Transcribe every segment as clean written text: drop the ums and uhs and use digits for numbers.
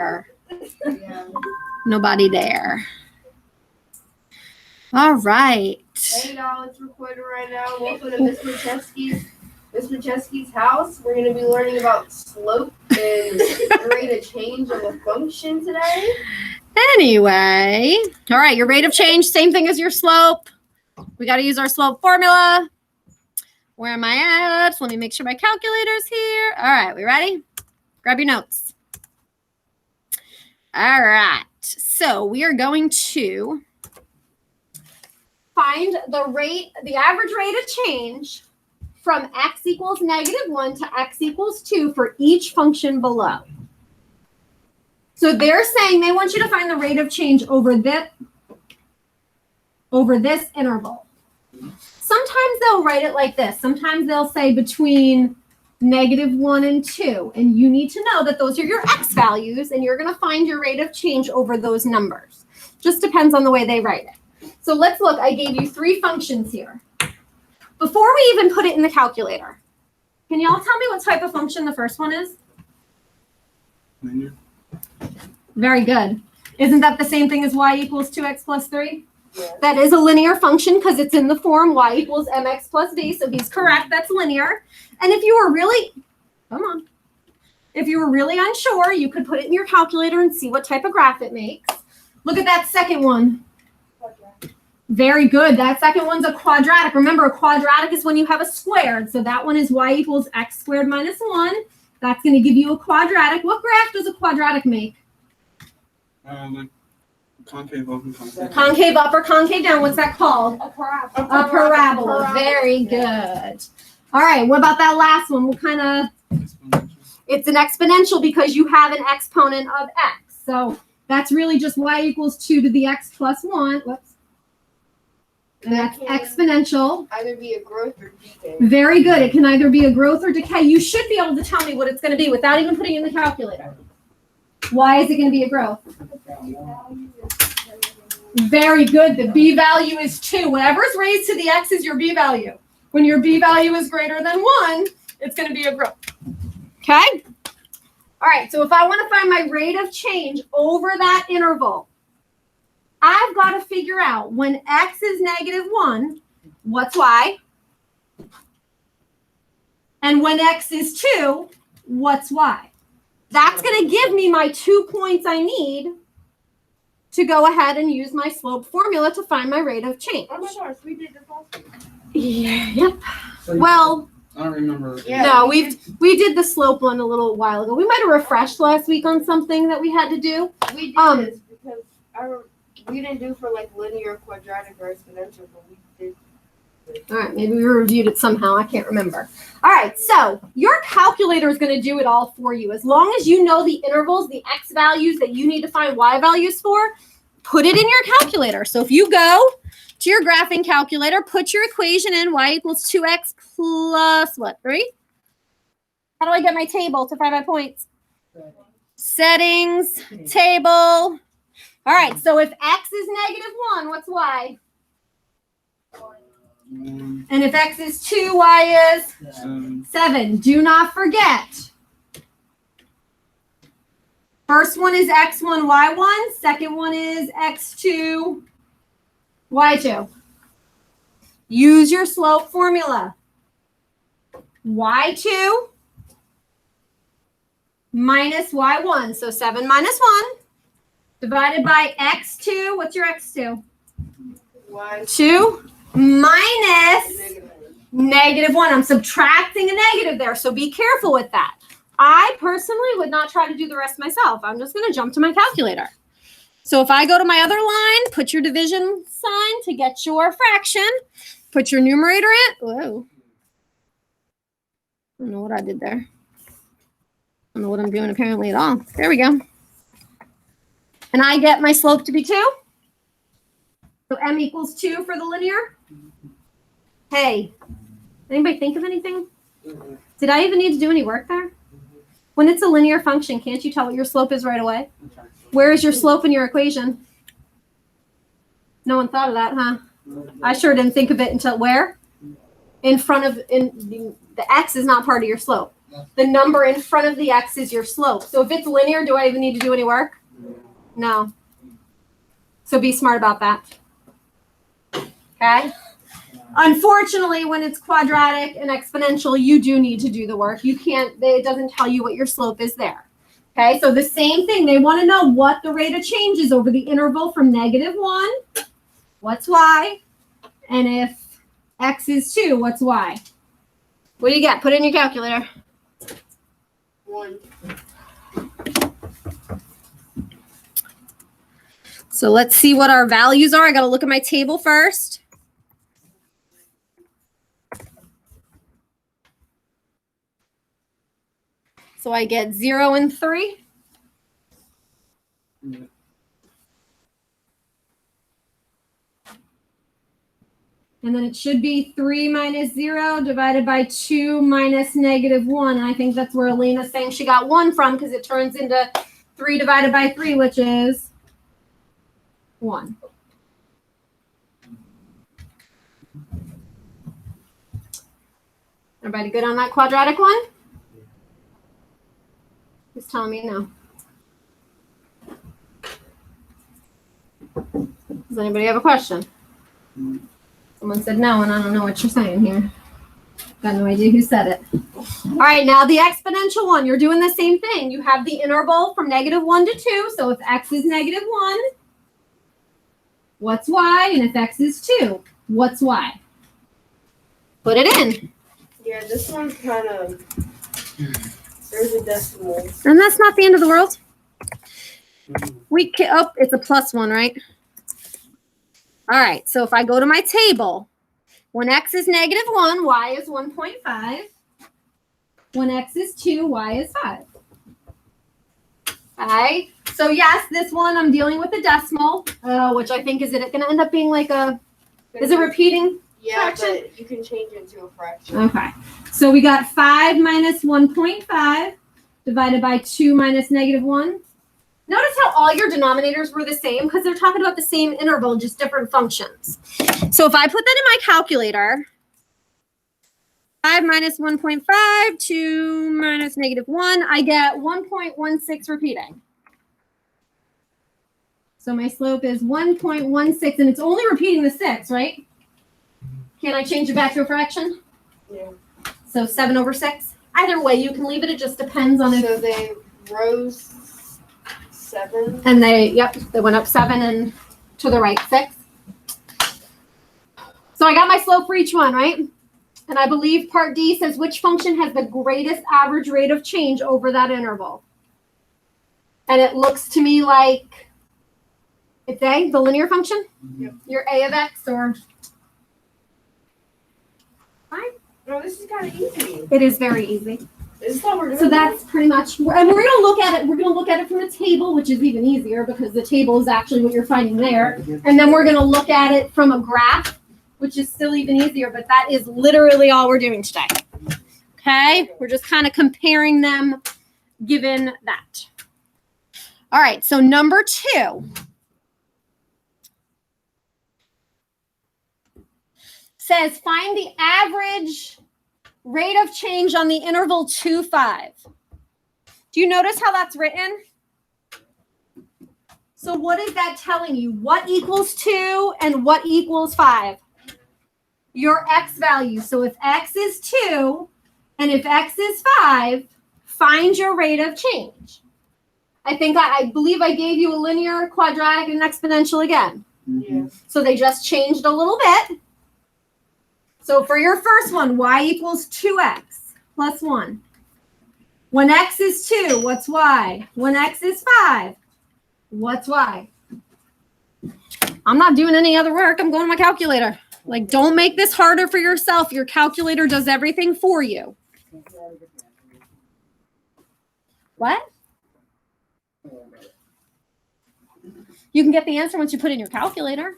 Yeah. Nobody there. All right. Hey y'all, it's recording right now. Welcome to Miss Macheski's house. We're going to be learning about slope and rate of change of a function today. Anyway, all right, your rate of change, same thing as your slope. We got to use our slope formula. Where am I at? Let me make sure my calculator's here. All right, we ready? Grab your notes. All right, so we are going to find the average rate of change from x equals -1 to x equals 2 for each function below. So they're saying they want you to find the rate of change over this interval. Sometimes they'll write it like this. Sometimes they'll say between -1 and 2. And you need to know that those are your x values, and you're going to find your rate of change over those numbers. Just depends on the way they write it. So let's look. I gave you 3 functions here. Before we even put it in the calculator, can y'all tell me what type of function the first one is? Linear. Very good. Isn't that the same thing as y equals 2x plus 3? Yeah. That is a linear function because it's in the form y equals mx plus b. So he's correct. That's linear. And if you were really, if you were really unsure, you could put it in your calculator and see what type of graph it makes. Look at that second one. Very good. That second one's a quadratic. Remember, a quadratic is when you have a squared. So that one is y equals x squared minus 1. That's going to give you a quadratic. What graph does a quadratic make? Concave up and concave down. Concave up or concave down. What's that called? A parabola. A parabola. Very good. All right. What about that last one? What kind of? Exponential. It's an exponential because you have an exponent of x. So that's really just y equals 2 to the x plus 1. Whoops. And that's exponential. Either be a growth or decay. Very good. It can either be a growth or decay. You should be able to tell me what it's going to be without even putting it in the calculator. Why is it going to be a growth? Very good. The b value is 2. Whatever's raised to the x is your b value. When your b value is greater than 1, it's going to be a growth. Okay? All right. So if I want to find my rate of change over that interval, I've got to figure out when x is -1, what's y? And when x is 2, what's y? That's going to give me my 2 points I need to go ahead and use my slope formula to find my rate of change. Oh my gosh, we did this last week. Yep. So Well, I don't remember. Yeah. no, we did the slope one a little while ago. We might have refreshed last week on something that we had to do. We did this because we didn't do for like linear, quadratic, or exponential, but we did. All right, maybe we reviewed it somehow. I can't remember. All right, so your calculator is going to do it all for you. As long as you know the intervals, the x values that you need to find y values for, put it in your calculator. So if you go to your graphing calculator, put your equation in, y equals 2x plus what, 3? How do I get my table to find my points? Settings, table. All right, so if x is -1, what's y? And if x is 2, y is 7. Do not forget. First one is x1, y1. Second one is x2, y2. Use your slope formula. y2 minus y1. So 7 minus 1 divided by x2. What's your x2? 2 minus -1. I'm subtracting a negative there, so be careful with that. I personally would not try to do the rest myself. I'm just going to jump to my calculator. So if I go to my other line, put your division sign to get your fraction. Put your numerator in. Whoa. I don't know what I did there. I don't know what I'm doing apparently at all. There we go. And I get my slope to be 2. So m equals 2 for the linear. Hey, anybody think of anything? Did I even need to do any work there? When it's a linear function, can't you tell what your slope is right away? Where is your slope in your equation? No one thought of that, huh? I sure didn't think of it until where? In front of, the x is not part of your slope. The number in front of the x is your slope. So if it's linear, do I even need to do any work? No. So be smart about that. Okay? Unfortunately, when it's quadratic and exponential, you do need to do the work. You can't, it doesn't tell you what your slope is there. Okay, so the same thing. They want to know what the rate of change is over the interval from -1. What's y? And if x is 2, what's y? What do you get? Put it in your calculator. 1. So let's see what our values are. I got to look at my table first. So I get 0 and 3. Yeah. And then it should be 3 minus 0 divided by 2 minus -1. And I think that's where Elena's saying she got 1 from, because it turns into 3 divided by 3, which is 1. Everybody good on that quadratic one? Who's telling me no? Does anybody have a question? Someone said no, and I don't know what you're saying here. Got no idea who said it. All right, now the exponential one. You're doing the same thing. You have the interval from -1 to 2. So if x is -1, what's y? And if x is 2, what's y? Put it in. Yeah, this one's kind of. There's a decimal. And that's not the end of the world. Oh, it's a +1, right? All right, so if I go to my table, when x is -1, y is 1.5. When x is 2, y is 5. Okay, so yes, this one I'm dealing with a decimal, which I think is it going to end up being like is it repeating? Yeah, Fraction? but you can change it to a fraction. Okay, so we got 5 minus 1.5 divided by 2 minus -1. Notice how all your denominators were the same, because they're talking about the same interval, just different functions. So if I put that in my calculator, 5 minus 1.5, 2 minus -1, I get 1.16 repeating. So my slope is 1.16, and it's only repeating the 6, right? Can I change it back to a fraction? Yeah. So 7 over 6. Either way, you can leave it. It just depends on if. So they rose 7. And they went up 7 and to the right 6. So I got my slope for each one, right? And I believe part D says which function has the greatest average rate of change over that interval. And it looks to me like it's A, the linear function. Yep. Your A of X or. Fine. No, this is kind of easy. It is very easy. This is what we're doing. So that's pretty much, and we're going to look at it. We're going to look at it from the table, which is even easier because the table is actually what you're finding there. And then we're going to look at it from a graph, which is still even easier. But that is literally all we're doing today. Okay, we're just kind of comparing them, given that. All right. So number 2 says find the average rate of change on the interval 2, 5. Do you notice how that's written? So what is that telling you? What equals 2 and what equals 5? Your x value. So if x is 2 and if x is 5, find your rate of change. I believe I gave you a linear, quadratic, and exponential again. Yeah. So they just changed a little bit. So for your first one, y equals 2x plus 1. When x is 2, what's y? When x is 5, what's y? I'm not doing any other work. I'm going to my calculator. Like, don't make this harder for yourself. Your calculator does everything for you. What? You can get the answer once you put it in your calculator.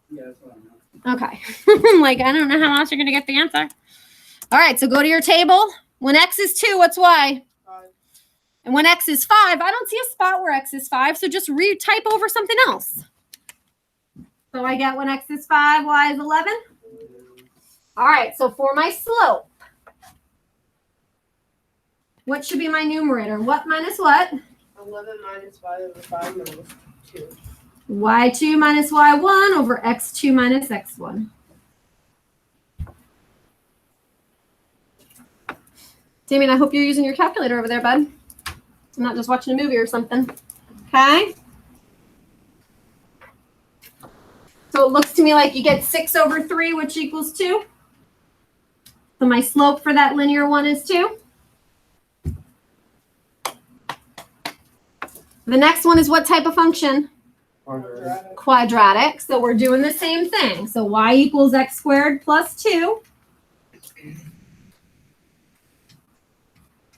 Yeah, that's what I know. Okay. Like, I don't know how else you're going to get the answer. All right, so go to your table. When x is 2, what's y? 5. And when x is 5, I don't see a spot where x is 5, so just type over something else. So I get when x is 5, y is 11. All right, so for my slope, What should be my numerator? What minus what? 11 minus 5 over 5 minus 2. Y2 minus Y1 over X2 minus X1. Damien, I hope you're using your calculator over there, bud. I'm not just watching a movie or something. Okay? So it looks to me like you get 6 over 3, which equals 2. So my slope for that linear one is 2. The next one is what type of function? Quadratic. Quadratic. So we're doing the same thing. So y equals x squared plus 2.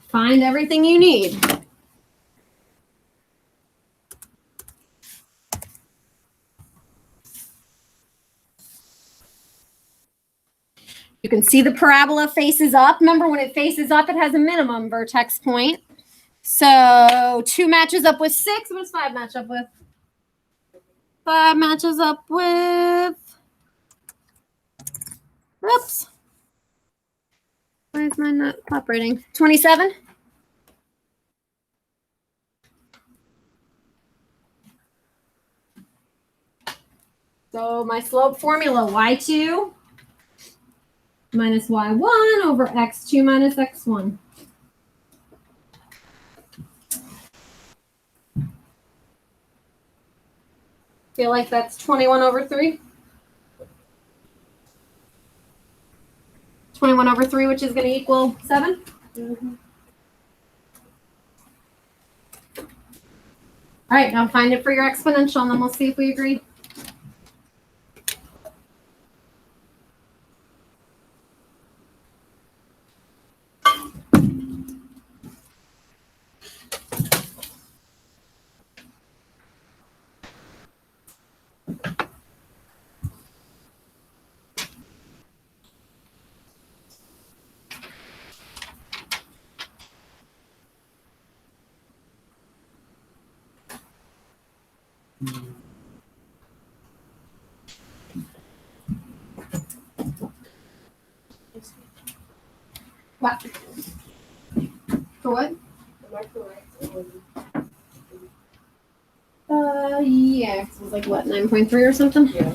Find everything you need. You can see the parabola faces up. Remember, when it faces up, it has a minimum vertex point. So 2 matches up with 6. What does 5 match up with? 5 matches up with, oops. Why is mine not operating? 27? So my slope formula, y2 minus y1 over x2 minus x1. Feel like that's 21 over 3? 21 over 3, which is going to equal 7? Mm-hmm. All right, now find it for your exponential, and then we'll see if we agree. What? For what? Am I correct? Yeah, it was like what, 9.3 or something? Yeah.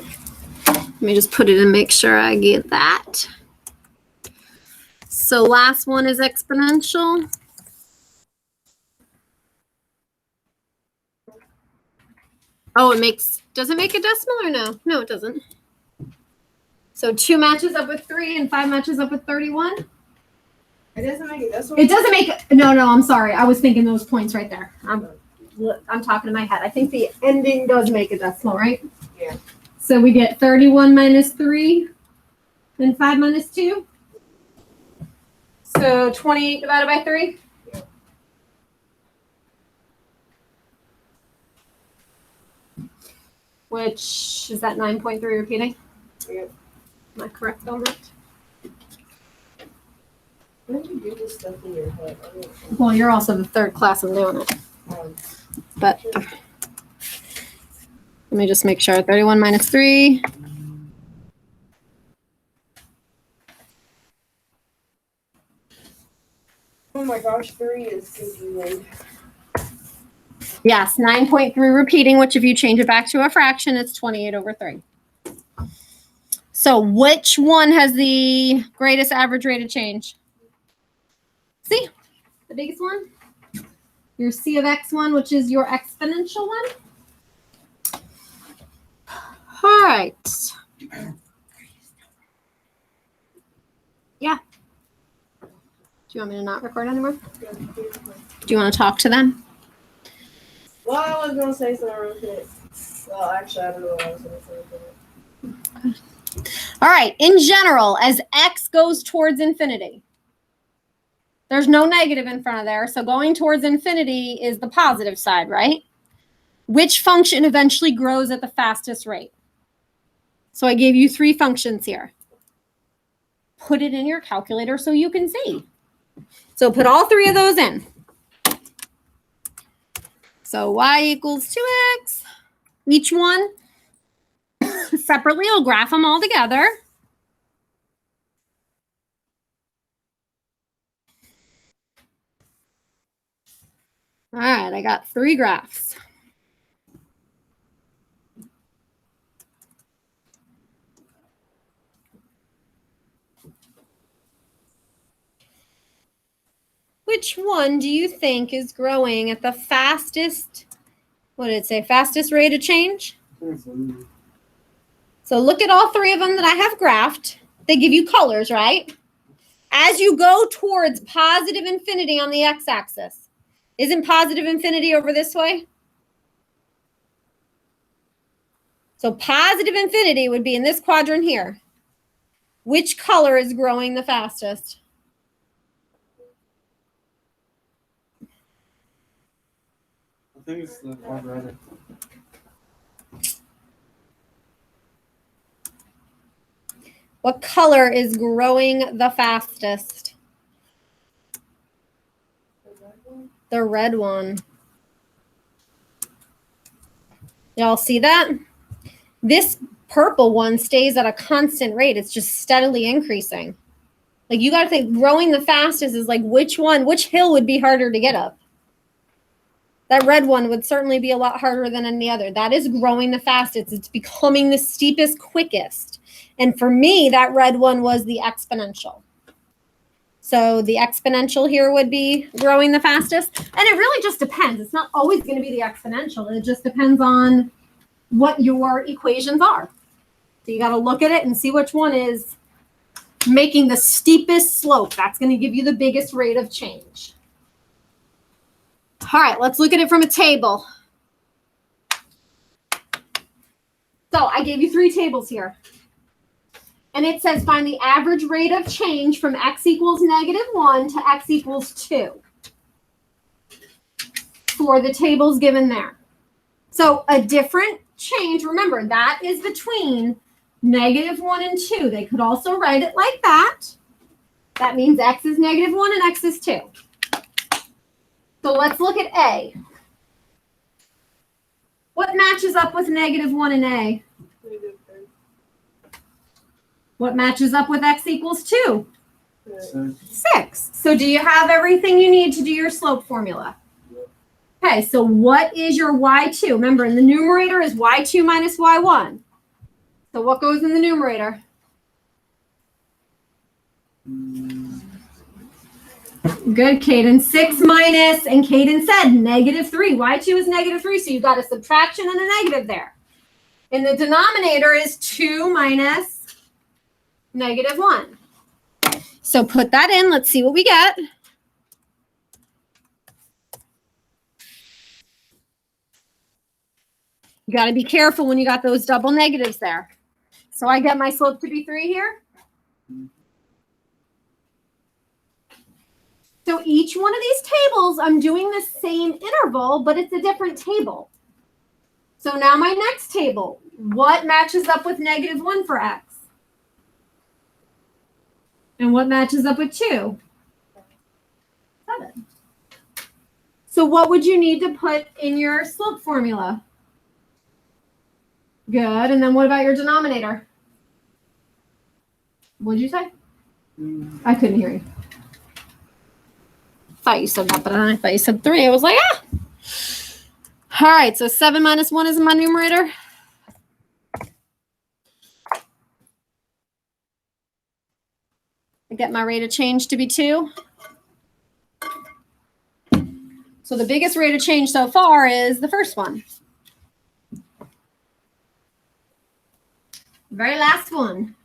Let me just put it and make sure I get that. So last one is exponential. Oh, does it make a decimal or no? No, it doesn't. So 2 matches up with 3 and 5 matches up with 31. It doesn't make it decimal. It doesn't make, no, I'm sorry. I was thinking those points right there. I'm talking in my head. I think the ending does make a decimal, right? Yeah. So we get 31 minus 3 and 5 minus 2. So 28 divided by 3. Yeah. Which is that 9.3 repeating? Yeah. Am I correct on that? When do you do this stuff in your head? Well, you're also the third class I'm doing it. But let me just make sure. 31 minus 3. Oh my gosh, 3 is confusing. Yes, 9.3 repeating, which if you change it back to a fraction, it's 28 over 3. So which one has the greatest average rate of change? See, the biggest one? Your C of x1, which is your exponential one. All right. Yeah. Do you want me to not record anymore? Do you want to talk to them? Well, I was gonna say something real quick. Well, actually, I don't know what I was gonna say. All right. In general, as x goes towards infinity, there's no negative in front of there. So going towards infinity is the positive side, right? Which function eventually grows at the fastest rate? So I gave you 3 functions here. Put it in your calculator so you can see. So put all 3 of those in. So y equals 2x. Each one separately, we'll graph them all together. All right, I got 3 graphs. Which one do you think is growing at the fastest, what did it say, fastest rate of change? So look at all 3 of them that I have graphed. They give you colors, right? As you go towards positive infinity on the x-axis, isn't positive infinity over this way? So positive infinity would be in this quadrant here. Which color is growing the fastest? I think it's the quadratic. What color is growing the fastest? The red one. Y'all see that? This purple one stays at a constant rate. It's just steadily increasing. Like, you got to think growing the fastest is like which hill would be harder to get up? That red one would certainly be a lot harder than any other. That is growing the fastest. It's becoming the steepest, quickest. And for me, that red one was the exponential. So the exponential here would be growing the fastest. And it really just depends. It's not always going to be the exponential. It just depends on what your equations are. So you got to look at it and see which one is making the steepest slope. That's going to give you the biggest rate of change. All right, let's look at it from a table. So I gave you 3 tables here. And it says find the average rate of change from x equals -1 to x equals 2 for the tables given there. So a different change, remember, that is between -1 and 2. They could also write it like that. That means x is -1 and x is 2. So let's look at A. What matches up with -1 in A? What matches up with x equals 2? 6. So do you have everything you need to do your slope formula? Okay, so what is your y2? Remember, in the numerator is y2 minus y1. So what goes in the numerator? Good, Caden. 6 minus, and Caden said -3. y2 is -3, so you've got a subtraction and a negative there. And the denominator is 2 minus -1. So put that in. Let's see what we get. You got to be careful when you got those double negatives there. So I get my slope to be 3 here. So each one of these tables, I'm doing the same interval, but it's a different table. So now my next table, what matches up with -1 for x? And what matches up with 2? 7. So what would you need to put in your slope formula? Good. And then what about your denominator? What did you say? I couldn't hear you. Thought you said that, but I thought you said 3. I was like, ah. All right, so 7 minus 1 is in my numerator. I get my rate of change to be 2. So the biggest rate of change so far is the first one. Very last one.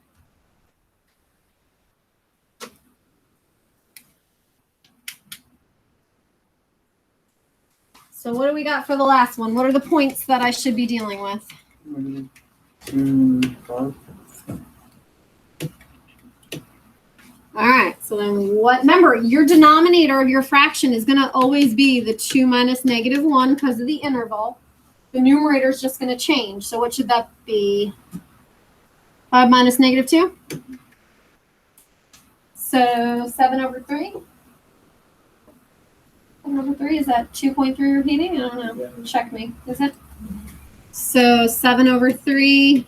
So what do we got for the last one? What are the points that I should be dealing with? 5. All right, so then what? Remember, your denominator of your fraction is going to always be the 2 minus -1 because of the interval. The numerator is just going to change. So what should that be? 5 minus -2? So 7 over 3? 7 over 3, is that 2.3 repeating? I don't know. Check me. Is it? So 7 over 3.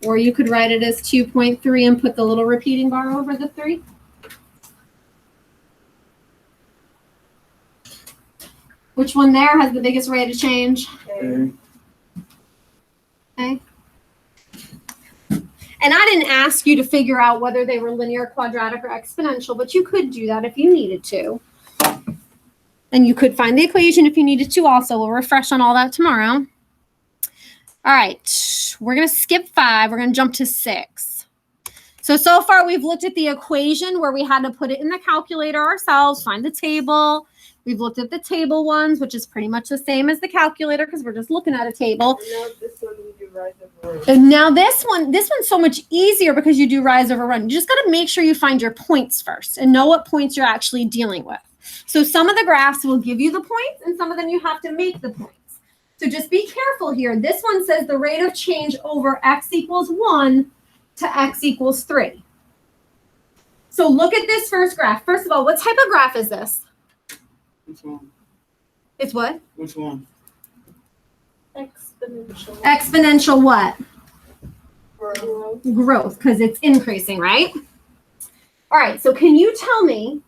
Or you could write it as 2.3 and put the little repeating bar over the 3. Which one there has the biggest rate of change? Okay. Okay. And I didn't ask you to figure out whether they were linear, quadratic, or exponential, but you could do that if you needed to. And you could find the equation if you needed to also. We'll refresh on all that tomorrow. All right, we're going to skip 5. We're going to jump to 6. So far we've looked at the equation where we had to put it in the calculator ourselves, find the table. We've looked at the table ones, which is pretty much the same as the calculator because we're just looking at a table. And now this one we do rise over run. And now this one's so much easier because you do rise over run. You just got to make sure you find your points first and know what points you're actually dealing with. So some of the graphs will give you the points and some of them you have to make the points. So just be careful here. This one says the rate of change over x equals 1 to x equals 3. So look at this first graph. First of all, what type of graph is this? Which one? It's what? Which one? Exponential. Exponential what? Growth. Growth, because it's increasing, right? All right, so can you tell me,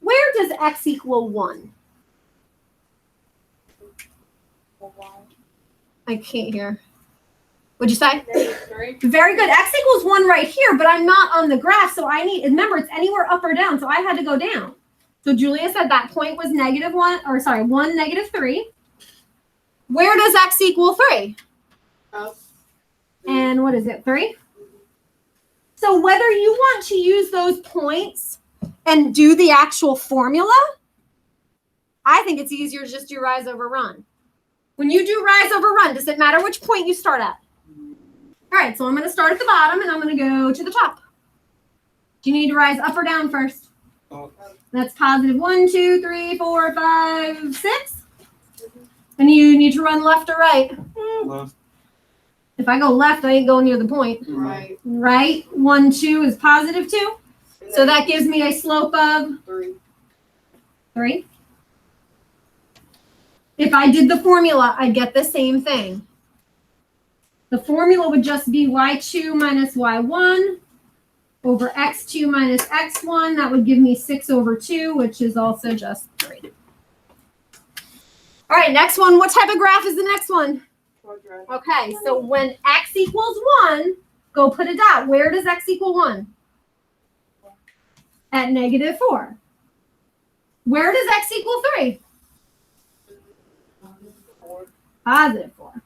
where does x equal 1? I can't hear. What'd you say? Very good. X equals 1 right here, but I'm not on the graph, so I need, remember, it's anywhere up or down, so I had to go down. So Julia said that point was -1, -3. Where does x equal 3? Up. And what is it, 3? So whether you want to use those points and do the actual formula, I think it's easier to just do rise over run. When you do rise over run, does it matter which point you start at? All right, so I'm going to start at the bottom and I'm going to go to the top. Do you need to rise up or down first? Up. That's positive 1, 2, 3, 4, 5, 6. And you need to run left or right. Left. If I go left, I ain't going near the point. Right. Right, 1, 2 is positive 2. So that gives me a slope of 3. If I did the formula, I'd get the same thing. The formula would just be y2 minus y1 over x2 minus x1. That would give me 6 over 2, which is also just 3. All right, next one. What type of graph is the next one? Quadratic. Okay, so when x equals 1, go put a dot. Where does x equal 1? At -4. Where does x equal 3? Positive 4.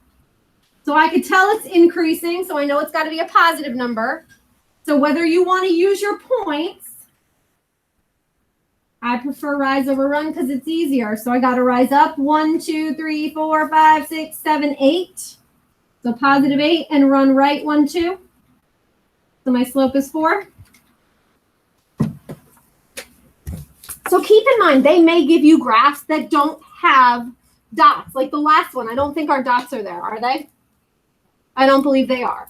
So I could tell it's increasing, so I know it's got to be a positive number. So whether you want to use your points, I prefer rise over run because it's easier. So I got to rise up 1, 2, 3, 4, 5, 6, 7, 8. So positive 8 and run right 1, 2. So my slope is 4. So keep in mind, they may give you graphs that don't have dots. Like the last one, I don't think our dots are there, are they? I don't believe they are.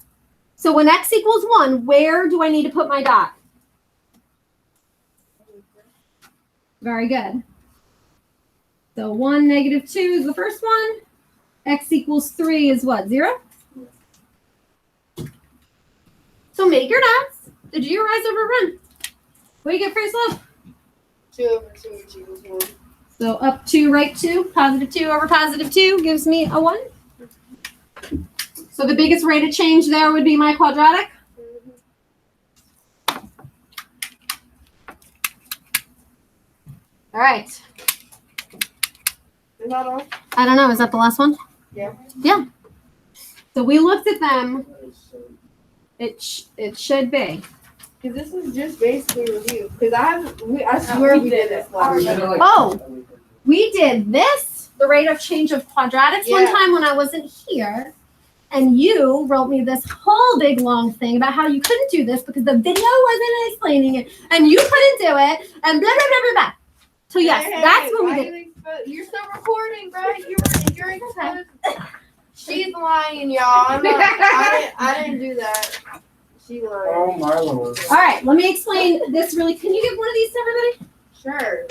So when x equals 1, where do I need to put my dot? Very good. So 1, -2 is the first one. X equals 3 is what, 0? So make your dots. Did you rise over run? What do you get for your slope? 2 over 2 which equals 1. So up 2, right 2, positive 2 over positive 2 gives me a 1. So the biggest rate of change there would be my quadratic. All right. Is that all? I don't know. Is that the last one? Yeah. Yeah. So we looked at them. It should be. Because this is just basically review. Because I swear we did this last time. Oh, we did this, the rate of change of quadratics one Yeah. time when I wasn't here. And you wrote me this whole big long thing about how you couldn't do this because the video wasn't explaining it and you couldn't do it and blah, blah, blah, blah, blah. So yes, Hey, that's when we why did. you you're still recording, bro. You're exposed. She's lying, y'all. I didn't do that. She lied. Oh my lord. All right, let me explain this really. Can you give one of these to everybody? Sure.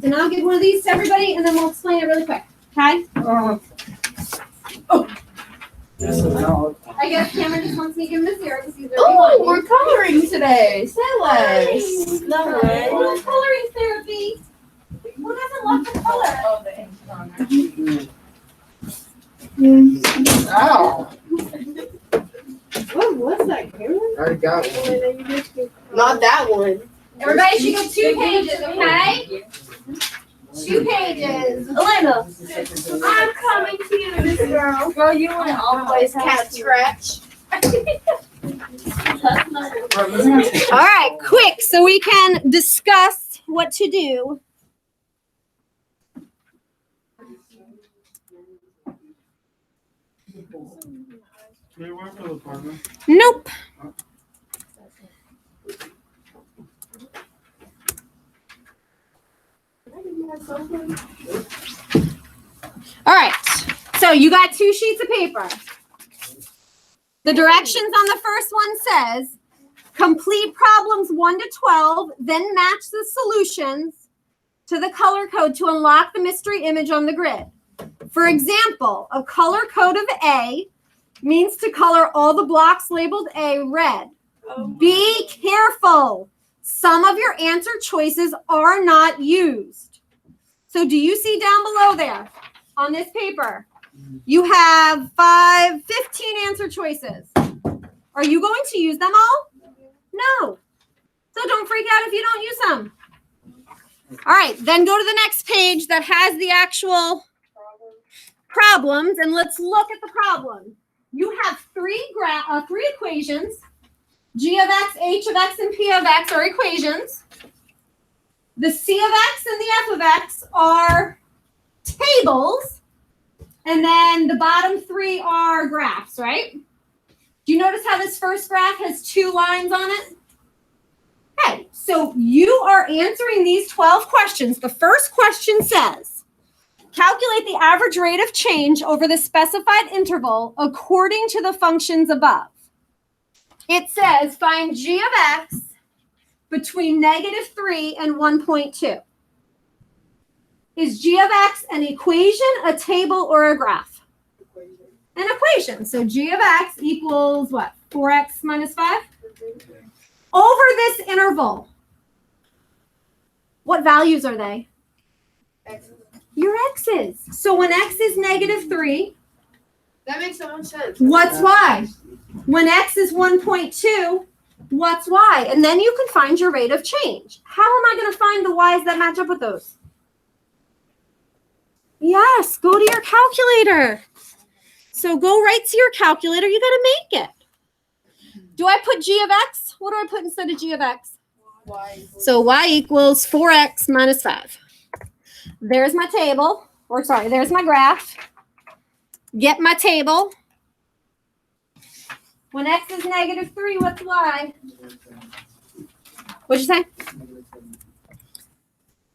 And I'll give one of these to everybody and then we'll explain it really quick. Okay? This is not. I guess Cameron just wants me to give him a 0 because he's Oh, we're coloring today. Say less. Coloring therapy. Who doesn't love the color? Ow. What was that, Caroline? I already got one. Not that one. Everybody should get 2 pages, okay? 2 pages. Elena. I'm coming to you, Miss Girl. Girl, you want to always Cat scratch. All right, quick, so we can discuss what to do. Can you work for the partner? Nope. All right, so you got 2 sheets of paper. The directions on the first one says, complete problems 1 to 12, then match the solutions to the color code to unlock the mystery image on the grid. For example, a color code of A means to color all the blocks labeled A red. Be careful. Some of your answer choices are not used. So do you see down below there on this paper? You have 15 answer choices. Are you going to use them all? No. So don't freak out if you don't use them. All right, then go to the next page that has the actual problems, and let's look at the problem. You have 3 equations. G of x, h of x, and p of x are equations. The c of x and the f of x are tables. And then the bottom 3 are graphs, right? Do you notice how this first graph has 2 lines on it? Okay, so you are answering these 12 questions. The first question says, calculate the average rate of change over the specified interval according to the functions above. It says, find g of x between -3 and 1.2. Is g of x an equation, a table, or a graph? An equation. So g of x equals what? 4x minus 5? Over this interval, what values are they? Your x's. So when x is -3, That makes so much sense. what's y? When x is 1.2, what's y? And then you can find your rate of change. How am I going to find the y's that match up with those? Yes, go to your calculator. So go right to your calculator. You got to make it. Do I put g of x? What do I put instead of g of x? So y equals 4x minus 5. There's my table. Or sorry, there's my graph. Get my table. When x is -3, what's y? What'd you say?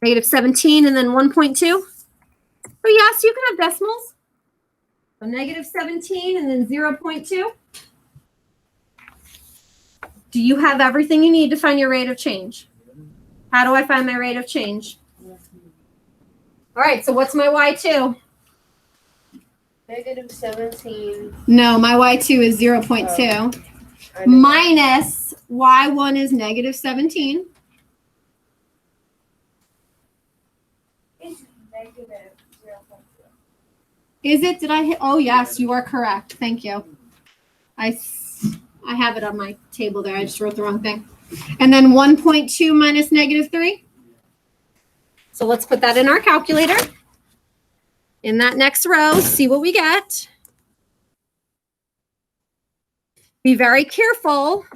-17 and then 1.2. Oh, yes, you can have decimals. So -17 and then 0.2. Do you have everything you need to find your rate of change? How do I find my rate of change? All right, so what's my y2? -17. No, my y2 is 0.2. Minus y1 is -17. It's -0.2. Is it? Did I hit? Oh, yes, you are correct. Thank you. I have it on my table there. I just wrote the wrong thing. And then 1.2 minus -3. So let's put that in our calculator. In that next row, see what we get. Be very careful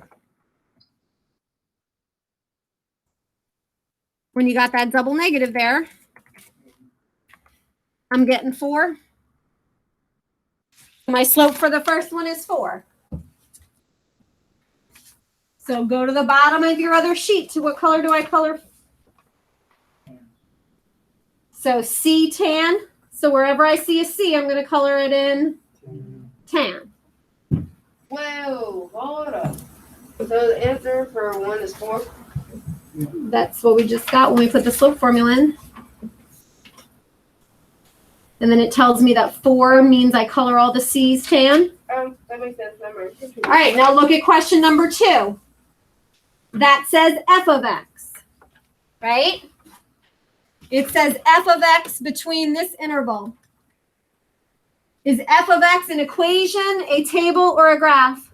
when you got that double negative there. I'm getting 4. My slope for the first one is 4. So go to the bottom of your other sheet. To what color do I color? So C tan. So wherever I see a C, I'm going to color it in tan. Whoa, hold up. So the answer for 1 is 4? That's what we just got when we put the slope formula in. And then it tells me that 4 means I color all the C's tan. That makes sense. Number. All right, now look at question number 2. That says f of x, right? It says f of x between this interval. Is f of x an equation, a table, or a graph?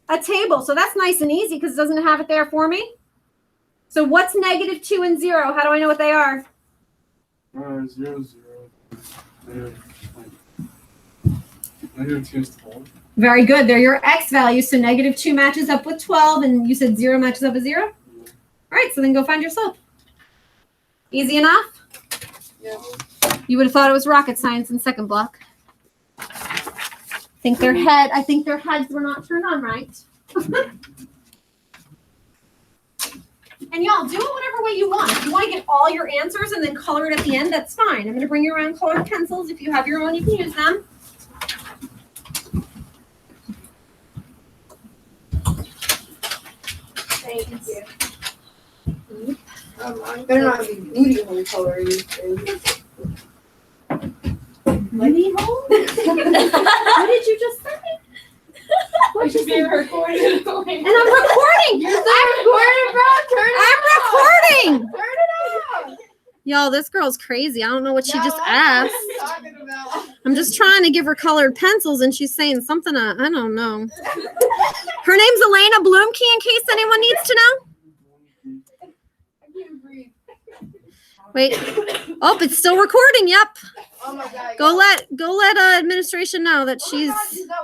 A table. So that's nice and easy because it doesn't have it there for me. So what's negative 2 and 0? How do I know what they are? 0, 0. Negative 2 is 12. Very good. They're your x values. So negative 2 matches up with 12, and you said 0 matches up with 0? All right, so then go find your slope. Easy enough? Yeah. You would have thought it was rocket science in second block. I think their heads were not turned on right. And y'all, do it whatever way you want. If you want to get all your answers and then color it at the end, that's fine. I'm going to bring you around colored pencils. If you have your own, you can use them. Thank you. I'm better not be booty hole color these days. Booty hole? What did you just say? I should be recording. And I'm recording. You're recording, bro. Turn it I'm off. recording. Turn it off. Y'all, this girl's crazy. I don't know what she Yeah, just I know asked. what I'm talking about. I'm just trying to give her colored pencils, and she's saying something I don't know. Her name's Elena Bloomkey, in case anyone needs to know. I can't breathe. Wait. Oh, it's still recording. Yep. Oh my god. Go let administration know that she's